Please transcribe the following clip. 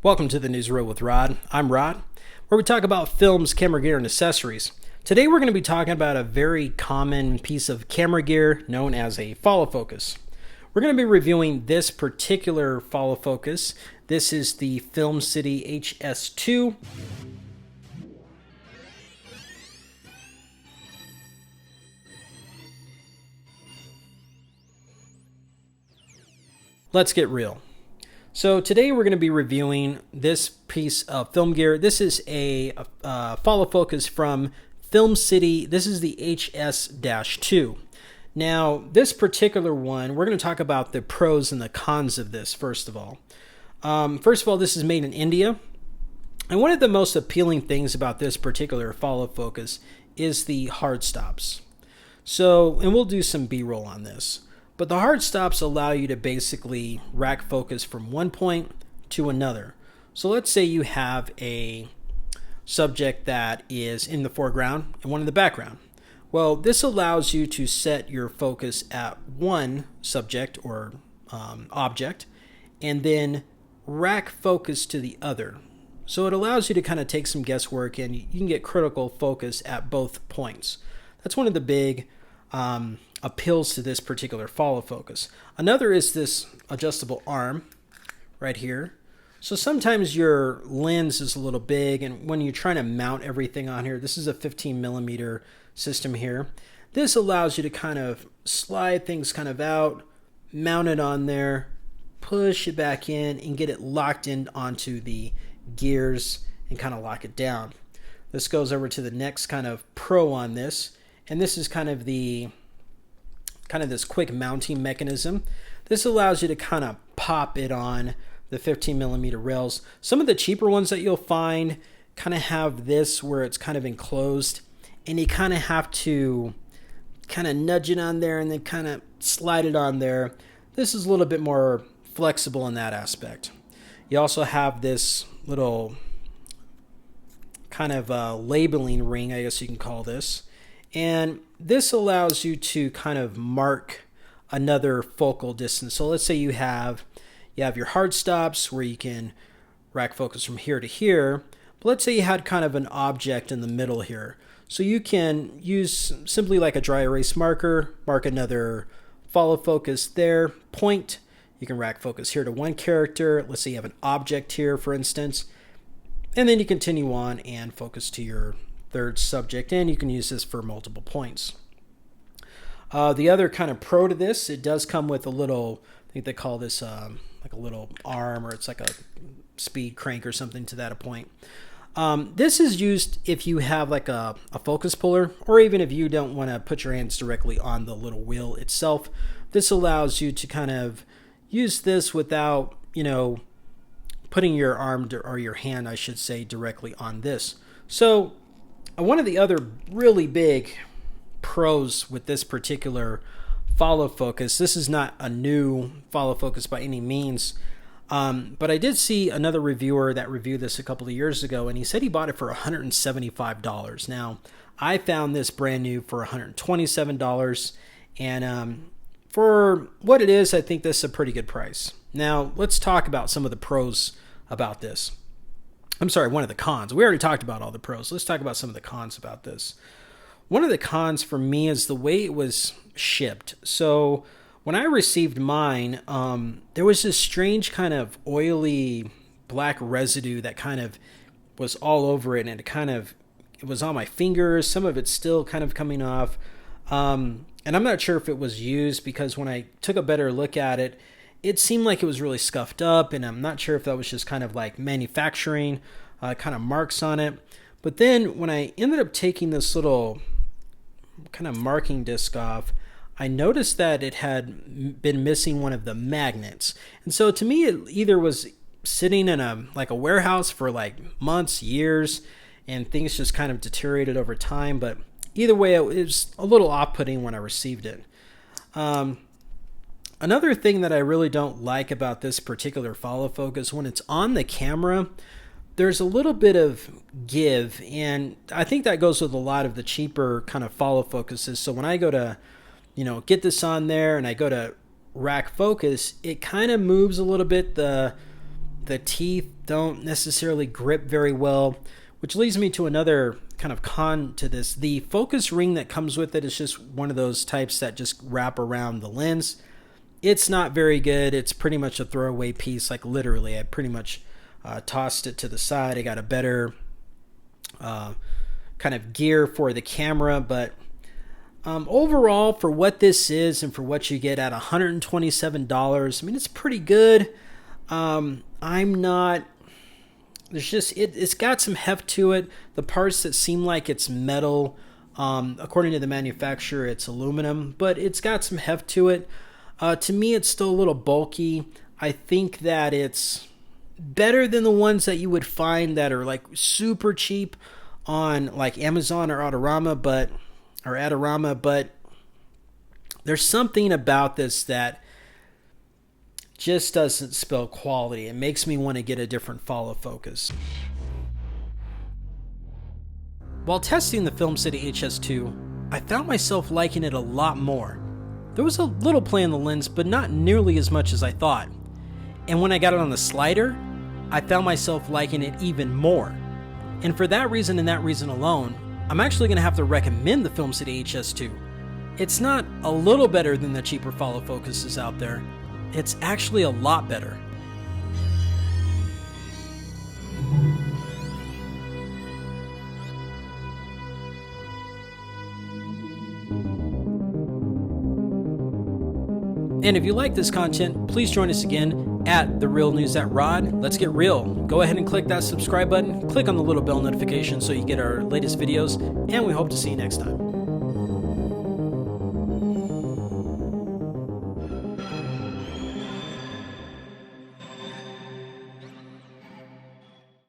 Welcome to the Newsreel with Rod. I'm Rod, where we talk about films, camera gear, and accessories. Today we're going to be talking about a very common piece of camera gear known as a follow focus. We're going to be reviewing this particular follow focus. This is the Filmcity HS-2. Let's get real. So today we're going to be reviewing this piece of film gear. This is a follow focus from Filmcity. This is the HS-2. Now, this particular one, we're going to talk about the pros and the cons of this, first of all. This is made in India. And one of the most appealing things about this particular follow focus is the hard stops. And we'll do some B-roll on this. But the hard stops allow you to basically rack focus from one point to another. So let's say you have a subject that is in the foreground and one in the background. Well, this allows you to set your focus at one subject or object and then rack focus to the other. So it allows you to kind of take some guesswork and you can get critical focus at both points. That's one of the big appeals to this particular follow focus. Another is this adjustable arm right here. So sometimes your lens is a little big, and when you're trying to mount everything on here, this is a 15 millimeter system here. This allows you to kind of slide things kind of out, mount it on there, push it back in, and get it locked in onto the gears and kind of lock it down. This goes over to the next kind of pro on this, and this is kind of this quick mounting mechanism. This allows you to kind of pop it on the 15 millimeter rails. Some of the cheaper ones that you'll find kind of have this where it's kind of enclosed and you kind of have to kind of nudge it on there and then kind of slide it on there. This is a little bit more flexible in that aspect. You also have this little kind of labeling ring, I guess you can call this. And this allows you to kind of mark another focal distance. So let's say you have your hard stops where you can rack focus from here to here. But let's say you had kind of an object in the middle here. So you can use simply like a dry erase marker, mark another follow focus there, point. You can rack focus here to one character. Let's say you have an object here, for instance. And then you continue on and focus to your third subject, and you can use this for multiple points. The other kind of pro to this, it does come with a little, I think they call this like a little arm, or it's like a speed crank or something to that point. This is used if you have like a focus puller, or even if you don't want to put your hands directly on the little wheel itself. This allows you to kind of use this without, putting your arm or your hand, I should say, directly on this. So one of the other really big pros with this particular follow focus, this is not a new follow focus by any means, but I did see another reviewer that reviewed this a couple of years ago, and he said he bought it for $175. Now, I found this brand new for $127, and for what it is, I think this is a pretty good price. Now, let's talk about some of the pros about this. I'm sorry, one of the cons. We already talked about all the pros. Let's talk about some of the cons about this. One of the cons for me is the way it was shipped. So when I received mine, there was this strange kind of oily black residue that kind of was all over it, and it was on my fingers. Some of it's still kind of coming off. And I'm not sure if it was used, because when I took a better look at it, it seemed like it was really scuffed up, and I'm not sure if that was just kind of like manufacturing kind of marks on it. But then when I ended up taking this little kind of marking disc off, I noticed that it had been missing one of the magnets. And so to me, it either was sitting in a warehouse for like months, years, and things just kind of deteriorated over time. But either way, it was a little off-putting when I received it. Another thing that I really don't like about this particular follow focus, when it's on the camera, there's a little bit of give, and I think that goes with a lot of the cheaper kind of follow focuses. So when I go to, get this on there and I go to rack focus, it kind of moves a little bit. The teeth don't necessarily grip very well, which leads me to another kind of con to this. The focus ring that comes with it is just one of those types that just wrap around the lens. It's not very good. It's pretty much a throwaway piece. Like literally, I pretty much tossed it to the side. I got a better kind of gear for the camera, but overall, for what this is and for what you get at $127, I mean, it's pretty good. It's got some heft to it. The parts that seem like it's metal, according to the manufacturer, it's aluminum, but it's got some heft to it. To me, it's still a little bulky. I think that it's better than the ones that you would find that are like super cheap on like Amazon or Adorama, but there's something about this that just doesn't spell quality. It makes me want to get a different follow focus. While testing the Filmcity HS-2, I found myself liking it a lot more. There was a little play on the lens, but not nearly as much as I thought. And when I got it on the slider, I found myself liking it even more. And for that reason and that reason alone, I'm actually going to have to recommend the Filmcity HS-2. It's not a little better than the cheaper follow focuses out there. It's actually a lot better. And if you like this content, please join us again at The Real News at Rod. Let's get real. Go ahead and click that subscribe button. Click on the little bell notification so you get our latest videos. And we hope to see you next time.